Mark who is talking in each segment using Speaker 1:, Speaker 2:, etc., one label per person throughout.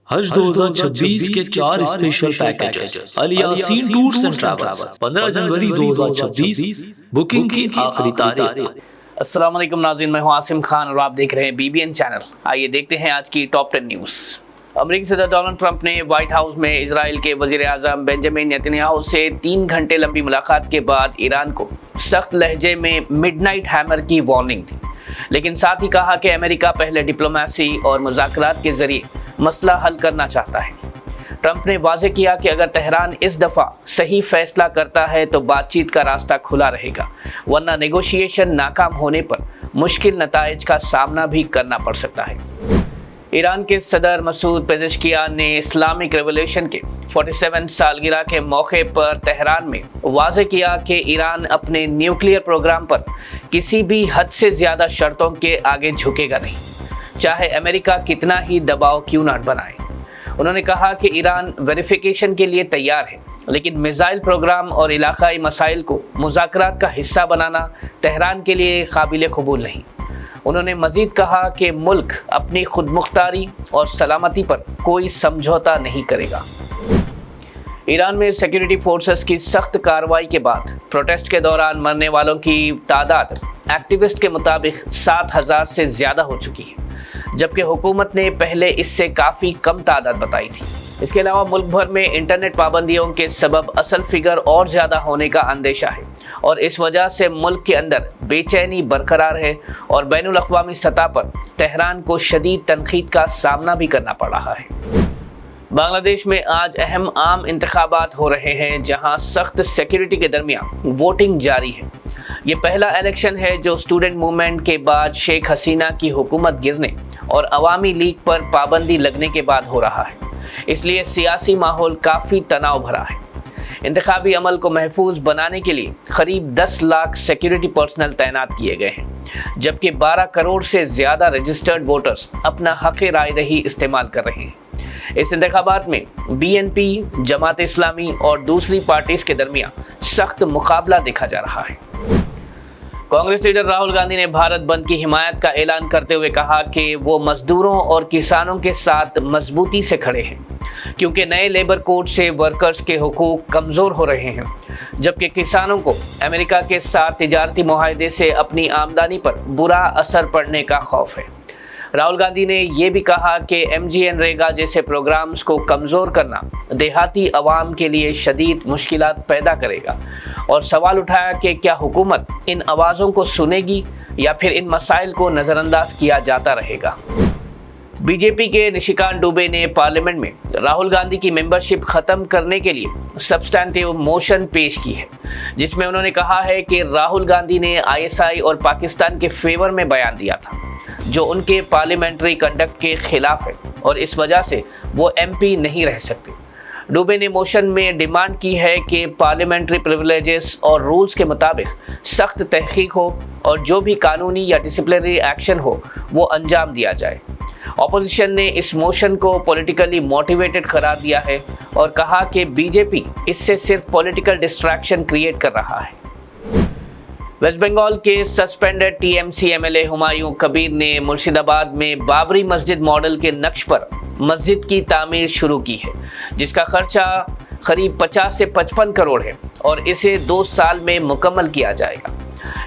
Speaker 1: حج 2026 کے 4 special packages Alyaseen tours and travels 15 جنوری 2026 booking کی آخری تاریخ۔
Speaker 2: السلام علیکم ناظرین، میں ہوں عاصم خان اور آپ دیکھ رہے ہیں BBN چینل۔ آئیے دیکھتے ہیں آج کی ٹاپ 10 نیوز۔ امریکی صدر ڈونلڈ ٹرمپ نے وائٹ ہاؤس میں اسرائیل کے وزیر اعظم بنجامن نیتنیاہو سے 3 گھنٹے لمبی ملاقات کے بعد ایران کو سخت لہجے میں مڈ نائٹ ہیمر کی وارننگ دی، لیکن ساتھ ہی کہا کہ امریکہ پہلے ڈپلومیسی اور مذاکرات کے ذریعے مسئلہ حل کرنا چاہتا ہے۔ ٹرمپ نے واضح کیا کہ اگر تہران اس دفعہ صحیح فیصلہ کرتا ہے تو بات چیت کا راستہ کھلا رہے گا، ورنہ نیگوشیشن ناکام ہونے پر مشکل نتائج کا سامنا بھی کرنا پڑ سکتا ہے۔ ایران کے صدر مسعود پزشکیان نے اسلامک ریولیوشن کے 47 سالگرہ کے موقع پر تہران میں واضح کیا کہ ایران اپنے نیوکلیئر پروگرام پر کسی بھی حد سے زیادہ شرطوں کے آگے جھکے گا نہیں، چاہے امریکہ کتنا ہی دباؤ کیوں نہ بنائے۔ انہوں نے کہا کہ ایران ویریفیکیشن کے لیے تیار ہے، لیکن میزائل پروگرام اور علاقائی مسائل کو مذاکرات کا حصہ بنانا تہران کے لیے قابل قبول نہیں۔ انہوں نے مزید کہا کہ ملک اپنی خود مختاری اور سلامتی پر کوئی سمجھوتا نہیں کرے گا۔ ایران میں سیکیورٹی فورسز کی سخت کارروائی کے بعد پروٹیسٹ کے دوران مرنے والوں کی تعداد ایکٹیوسٹ کے مطابق 7,000 سے زیادہ ہو چکی ہے، جبکہ حکومت نے پہلے اس سے کافی کم تعداد بتائی تھی۔ اس کے علاوہ ملک بھر میں انٹرنیٹ پابندیوں کے سبب اصل فگر اور زیادہ ہونے کا اندیشہ ہے، اور اس وجہ سے ملک کے اندر بے چینی برقرار ہے اور بین الاقوامی سطح پر تہران کو شدید تنقید کا سامنا بھی کرنا پڑ رہا ہے۔ بنگلہ دیش میں آج اہم عام انتخابات ہو رہے ہیں، جہاں سخت سیکیورٹی کے درمیان ووٹنگ جاری ہے۔ یہ پہلا الیکشن ہے جو اسٹوڈنٹ موومنٹ کے بعد شیخ حسینہ کی حکومت گرنے اور عوامی لیگ پر پابندی لگنے کے بعد ہو رہا ہے، اس لیے سیاسی ماحول کافی تناؤ بھرا ہے۔ انتخابی عمل کو محفوظ بنانے کے لیے قریب 10 لاکھ سیکیورٹی پرسنل تعینات کیے گئے ہیں، جبکہ 12 کروڑ سے زیادہ رجسٹرڈ ووٹرز اپنا حق رائے دہی استعمال کر رہے ہیں۔ اس انتخابات میں BNP، جماعت اسلامی اور دوسری پارٹیز کے درمیان سخت مقابلہ دیکھا جا رہا ہے۔ کانگریس لیڈر راہل گاندھی نے بھارت بند کی حمایت کا اعلان کرتے ہوئے کہا کہ وہ مزدوروں اور کسانوں کے ساتھ مضبوطی سے کھڑے ہیں، کیونکہ نئے لیبر کوڈ سے ورکرز کے حقوق کمزور ہو رہے ہیں، جبکہ کسانوں کو امریکہ کے ساتھ تجارتی معاہدے سے اپنی آمدنی پر برا اثر پڑنے کا خوف ہے۔ راہل گاندھی نے یہ بھی کہا کہ MGNریگا جیسے پروگرامز کو کمزور کرنا دیہاتی عوام کے لیے شدید مشکلات پیدا کرے گا، اور سوال اٹھایا کہ کیا حکومت ان آوازوں کو سنے گی یا پھر ان مسائل کو نظر انداز کیا جاتا رہے گا۔ BJP کے نشیکانت دوبے نے پارلیمنٹ میں راہل گاندھی کی ممبرشپ ختم کرنے کے لیے سبسٹینٹیو موشن پیش کی ہے، جس میں انہوں نے کہا ہے کہ راہل گاندھی نے ISI اور پاکستان کے فیور میں بیان دیا تھا، جو ان کے پارلیمنٹری کنڈکٹ کے خلاف ہے، اور اس وجہ سے وہ MP نہیں رہ سکتے۔ دوبے نے موشن میں ڈیمانڈ کی ہے کہ پارلیمنٹری پریویلیجز اور رولز کے مطابق سخت تحقیق ہو، اور جو بھی قانونی یا ڈسپلنری ایکشن ہو وہ انجام دیا جائے۔ اپوزیشن نے اس موشن کو پولیٹیکلی موٹیویٹڈ قرار دیا ہے اور کہا کہ BJP اس سے صرف پولیٹیکل ڈسٹریکشن کریٹ کر رہا ہے۔ ویسٹ بنگال کے سسپینڈڈ TMC MLA ہمایوں کبیر نے مرشد آباد میں بابری مسجد ماڈل کے نقش پر مسجد کی تعمیر شروع کی ہے، جس کا خرچہ قریب 50 سے 55 کروڑ ہے، اور اسے 2 سال میں مکمل کیا جائے گا۔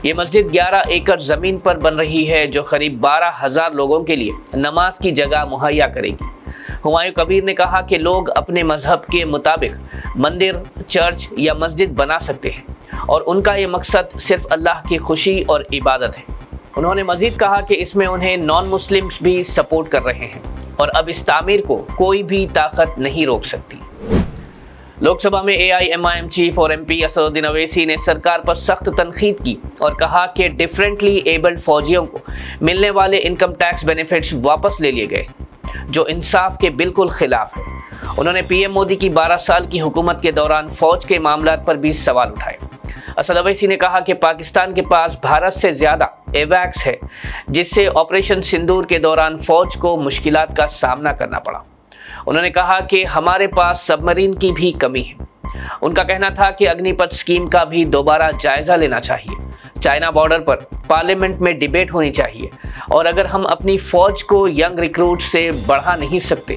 Speaker 2: یہ مسجد 11 ایکڑ زمین پر بن رہی ہے، جو قریب 12,000 لوگوں کے لیے نماز کی جگہ مہیا کرے گی۔ ہمایوں کبیر نے کہا کہ لوگ اپنے مذہب کے مطابق مندر، چرچ یا مسجد بنا سکتے ہیں، اور ان کا یہ مقصد صرف اللہ کی خوشی اور عبادت ہے۔ انہوں نے مزید کہا کہ اس میں انہیں نان مسلمز بھی سپورٹ کر رہے ہیں، اور اب اس تعمیر کو کوئی بھی طاقت نہیں روک سکتی۔ لوک سبھا میں AIMIM چیف اور MP اسد الدین اویسی نے سرکار پر سخت تنقید کی اور کہا کہ ڈیفرنٹلی ایبلڈ فوجیوں کو ملنے والے انکم ٹیکس بینیفٹس واپس لے لیے گئے، جو انصاف کے بالکل خلاف ہے۔ انہوں نے PM مودی کی 12 سال کی حکومت کے دوران فوج کے معاملات پر بھی سوال اٹھائے۔ اسد اویسی نے کہا کہ پاکستان کے پاس بھارت سے زیادہ ایویکس ہے، جس سے آپریشن سندور کے دوران فوج کو مشکلات کا سامنا کرنا پڑا۔ انہوں نے کہا کہ ہمارے پاس سب مرین کی بھی کمی ہے۔ ان کا کہنا تھا کہ اگنی پتھ اسکیم کا بھی دوبارہ جائزہ لینا چاہیے۔ چائنا بارڈر پر پارلیمنٹ میں ڈیبیٹ ہونی چاہیے، اور اگر ہم اپنی فوج کو ینگ ریکروٹ سے بڑھا نہیں سکتے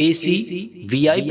Speaker 1: AC VIP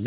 Speaker 1: B